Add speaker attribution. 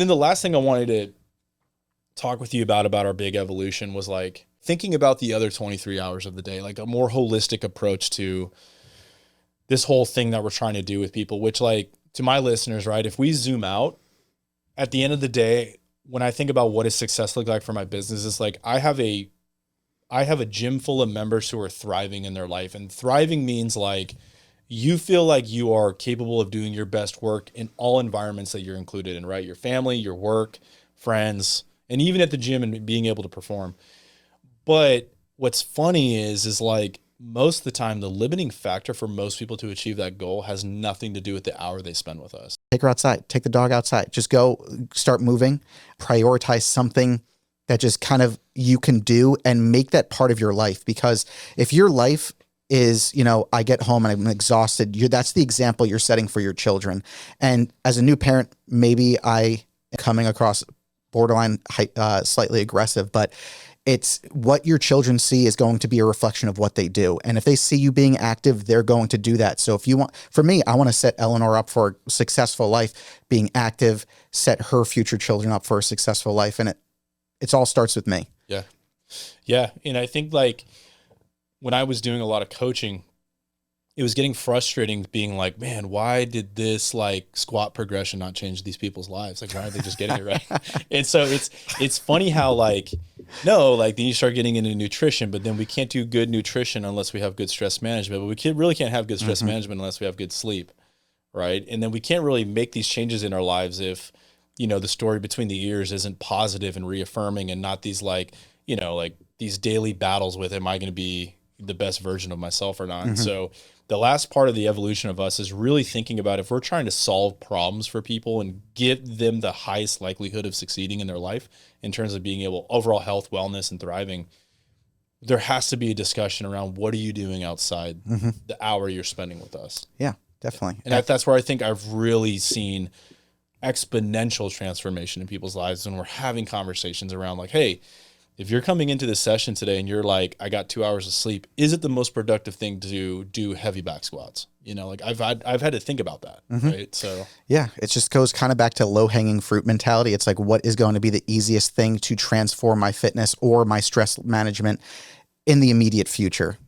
Speaker 1: then the last thing I wanted to talk with you about our big evolution was like thinking about the other 23 hours of the day, like a more holistic approach to this whole thing that we're trying to do with people, which, like, to my listeners, right, if we zoom out at the end of the day, when I think about what does success look like for my business, it's like I have a gym full of members who are thriving in their life, and thriving means like you feel like you are capable of doing your best work in all environments that you're included in, right? Your family, your work, friends, and even at the gym and being able to perform. But what's funny is like most of the time, the limiting factor for most people to achieve that goal has nothing to do with the hour they spend with us.
Speaker 2: Take her outside, take the dog outside, just go start moving, prioritize something that just kind of you can do and make that part of your life. Because if your life is, I get home and I'm exhausted, that's the example you're setting for your children. And as a new parent, maybe I am coming across borderline slightly aggressive, but it's what your children see is going to be a reflection of what they do. And if they see you being active, they're going to do that. So for me, I want to set Eleanor up for a successful life, being active, set her future children up for a successful life. And it all starts with me.
Speaker 1: Yeah. Yeah. And I think like when I was doing a lot of coaching, it was getting frustrating being like, man, why did this like squat progression not change these people's lives? Like, why are they just getting it right? And so it's funny how like, no, like then you start getting into nutrition, but then we can't do good nutrition unless we have good stress management, but we really can't have good stress management unless we have good sleep. Right. And then we can't really make these changes in our lives if, the story between the ears isn't positive and reaffirming and not these like, like these daily battles with, am I going to be the best version of myself or not? So the last part of the evolution of us is really thinking about if we're trying to solve problems for people and give them the highest likelihood of succeeding in their life in terms of being able overall health, wellness, and thriving, there has to be a discussion around what are you doing outside the hour you're spending with us?
Speaker 2: Yeah, definitely.
Speaker 1: And that's where I think I've really seen exponential transformation in people's lives when we're having conversations around like, hey, if you're coming into this session today and you're like, I got 2 hours of sleep, is it the most productive thing to do heavy back squats? Like I've had to think about that. Right. So
Speaker 2: yeah, it just goes kind of back to low hanging fruit mentality. It's like, what is going to be the easiest thing to transform my fitness or my stress management in the immediate future?